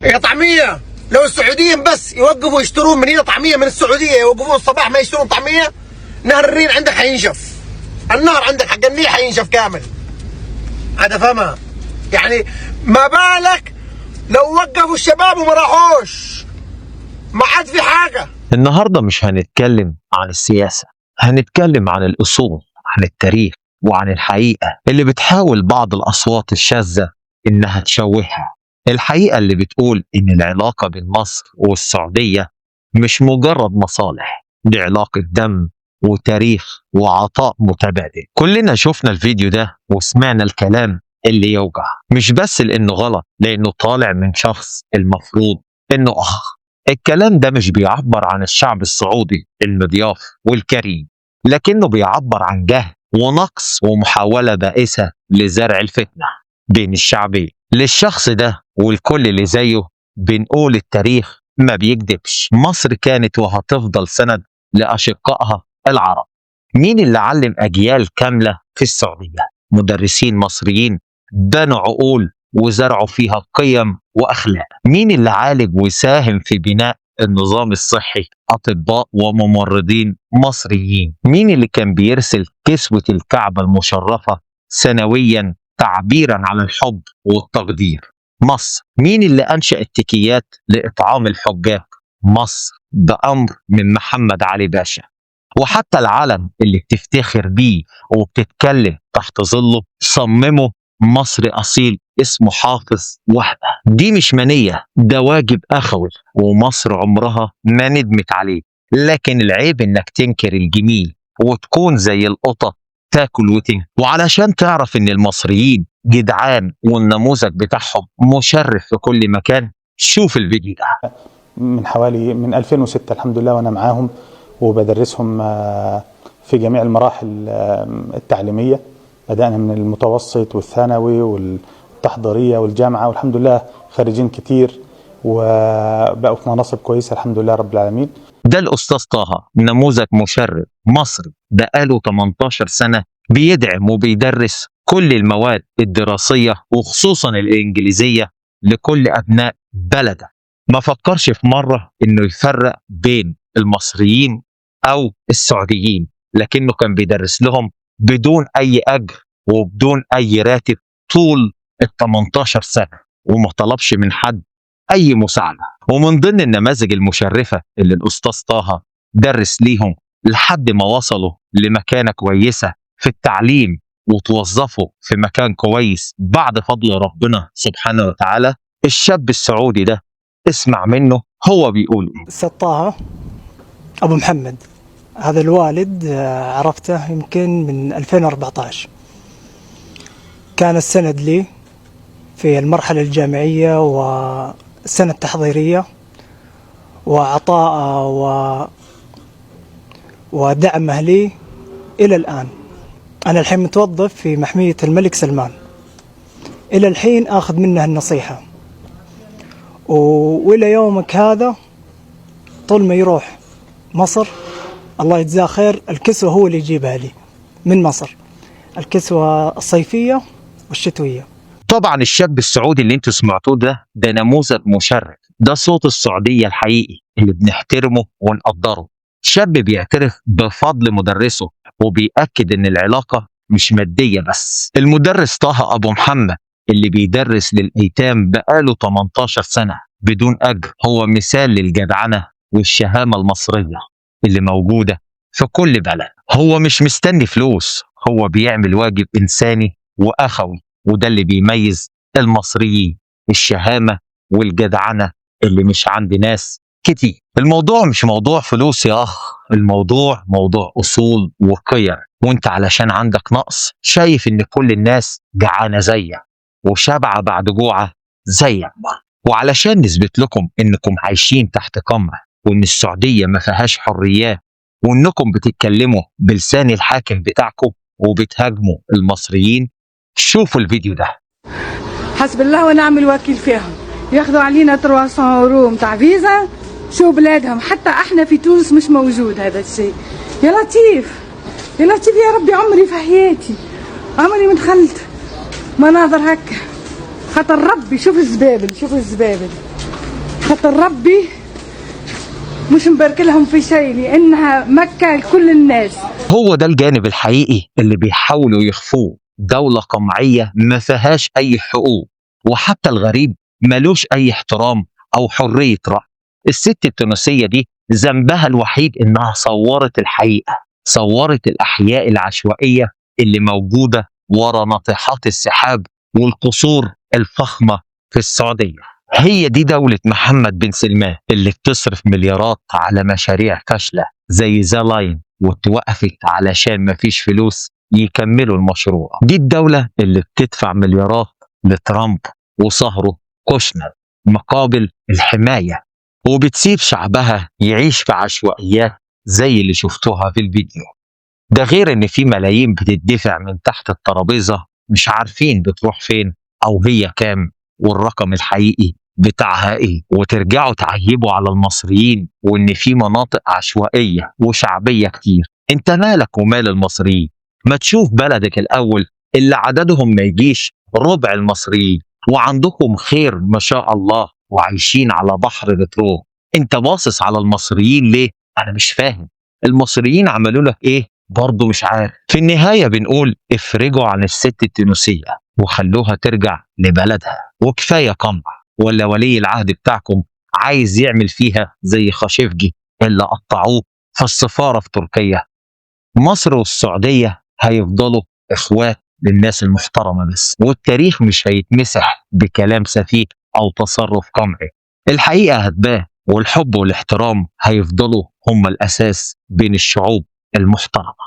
يا طعمية، لو السعوديين بس يوقفوا يشترون من هنا طعمية من السعودية، يوقفون الصباح ما يشترون طعمية، نهر الرين عندك حينشف. النهر عندك حق النيل حينشف كامل. هذا فهمها. يعني ما بالك لو وقفوا الشباب وما راحوش، ما عاد في حاجة. النهاردة مش هنتكلم عن السياسة، هنتكلم عن الأصول، عن التاريخ، وعن الحقيقة اللي بتحاول بعض الأصوات الشاذة إنها تشوهها. الحقيقة اللي بتقول إن العلاقة بين مصر والسعودية مش مجرد مصالح، دي علاقة دم وتاريخ وعطاء متبادل. كلنا شفنا الفيديو ده وسمعنا الكلام اللي يوجع، مش بس لأنه غلط، لأنه طالع من شخص المفروض إنه أخ. الكلام ده مش بيعبر عن الشعب السعودي المضياف والكريم، لكنه بيعبر عن جهل ونقص ومحاولة بائسة لزرع الفتنة بين الشعبين. للشخص ده والكل اللي زيه بنقول التاريخ ما بيكذبش. مصر كانت وهتفضل سند لأشقائها العرب. مين اللي علم أجيال كاملة في السعودية؟ مدرسين مصريين بنوا عقول وزرعوا فيها قيم وأخلاق. مين اللي عالج وساهم في بناء النظام الصحي؟ أطباء وممرضين مصريين. مين اللي كان بيرسل كسوة الكعبة المشرفة سنويا تعبيرا عن الحب والتقدير؟ مصر. مين اللي أنشأ التكيات لإطعام الحجاج؟ مصر، بأمر من محمد علي باشا. وحتى العلم اللي بتفتخر بيه وبتتكلم تحت ظله صممه مصري أصيل اسمه حافظ وهبة. دي مش منية، ده واجب أخوي، ومصر عمرها ما ندمت عليه. لكن العيب إنك تنكر الجميل وتكون زي القطة تاكل وتنكر. وعلشان تعرف إن المصريين جدعان والنموذج بتاعهم مشرف في كل مكان، شوف الفيديو ده. من 2006 الحمد لله وأنا معاهم وبدرسهم في جميع المراحل التعليمية، بدأنا من المتوسط والثانوي والتحضيرية والجامعة، والحمد لله خريجين كتير وبقوا في مناصب كويسة الحمد لله رب العالمين. ده الأستاذ طه، نموذج مشرف مصري بقاله 18 سنة بيدعم وبيدرس كل المواد الدراسية وخصوصا الإنجليزية لكل أبناء بلده. ما فكرش في مرة إنه يفرق بين المصريين أو السعوديين، لكنه كان بيدرس لهم بدون أي أجر وبدون أي راتب طول ال 18 سنة، وما طلبش من حد أي مساعدة. ومن ضمن النماذج المشرفة اللي الأستاذ طه درس ليهم لحد ما وصلوا لمكانة كويسة في التعليم وتوظفوا في مكان كويس بعد فضل ربنا سبحانه وتعالى، الشاب السعودي ده. اسمع منه هو بيقول ايه. أستاذ طه أبو محمد، هذا الوالد عرفته يمكن من 2014، كان السند لي في المرحلة الجامعية والسنة التحضيرية، وعطاء ودعمه لي إلى الآن. أنا الحين متوظف في محمية الملك سلمان، إلى الحين آخذ منه النصيحة، وإلى يومك هذا طول ما يروح مصر الله يجزاه خير، الكسوة هو اللي يجيبها لي من مصر، الكسوة الصيفية والشتوية. طبعا الشاب السعودي اللي انتوا سمعتوه ده نموذج مشرف، ده صوت السعودية الحقيقي اللي بنحترمه ونقدره. شاب بيعترف بفضل مدرسه وبيأكد ان العلاقة مش مادية بس. المدرس طه أبو محمد اللي بيدرس للأيتام بقاله 18 سنة بدون أجر، هو مثال للجدعنة والشهامة المصرية اللي موجودة في كل بلد. هو مش مستني فلوس، هو بيعمل واجب إنساني وأخوي، وده اللي بيميز المصريين، الشهامة والجدعنة اللي مش عند ناس كتير. الموضوع مش موضوع فلوس يا أخ، الموضوع موضوع أصول وقيم. وانت علشان عندك نقص شايف ان كل الناس جعانة زيك وشبعة بعد جوعة زيك، وعلشان نثبت لكم انكم عايشين تحت قمع وان السعودية ما فيهاش حريات وانكم بتتكلموا بلسان الحاكم بتاعكم وبتهاجموا المصريين، شوفوا الفيديو ده. حسب الله ونعم الوكيل فيهم، ياخذوا علينا 300 يورو متاع فيزا، شو بلادهم، حتى احنا في تونس مش موجود هذا الشيء. يا لطيف يا لطيف يا ربي، عمري في حياتي عمري ما دخلت مناظر هكا، خاطر ربي. شوف الزبابل، شوف الزبابل، خاطر ربي مش مبارك لهم في شيء، لأنها مكة لكل الناس. هو ده الجانب الحقيقي اللي بيحاولوا يخفوه. دولة قمعية ما فيهاش أي حقوق، وحتى الغريب ملوش أي احترام أو حرية رأي. الست التونسية دي ذنبها الوحيد إنها صورت الحقيقة، صورت الأحياء العشوائية اللي موجودة ورا ناطحات السحاب والقصور الفخمة في السعودية. هي دي دولة محمد بن سلمان اللي بتصرف مليارات على مشاريع فاشلة زي ذا لاين واتوقفت علشان مفيش فلوس يكملوا المشروع. دي الدولة اللي بتدفع مليارات لترامب وصهره كوشنر مقابل الحماية، وبتسيب شعبها يعيش في عشوائيات زي اللي شفتوها في الفيديو ده. غير ان في ملايين بتدفع من تحت الترابيزة مش عارفين بتروح فين او هي كام والرقم الحقيقي بتاعها ايه، وترجعوا تعيبوا على المصريين وان في مناطق عشوائية وشعبية كتير. انت مالك ومال المصريين؟ ما تشوف بلدك الاول اللي عددهم ما يجيش ربع المصريين، وعندكم خير ما شاء الله وعايشين على بحر بترول. انت باصص على المصريين ليه؟ انا مش فاهم. المصريين عملوا لك ايه؟ برضه مش عارف. في النهاية بنقول افرجوا عن الست التونسية وخلوها ترجع لبلدها، وكفاية قمع. ولا ولي العهد بتاعكم عايز يعمل فيها زي خاشقجي اللي قطعوه في السفارة في تركيا؟ مصر والسعودية هيفضلوا اخوات للناس المحترمة بس، والتاريخ مش هيتمسح بكلام سفيه أو تصرف قمعي. الحقيقة هتبان، والحب والاحترام هيفضلوا هما الأساس بين الشعوب المحترمة.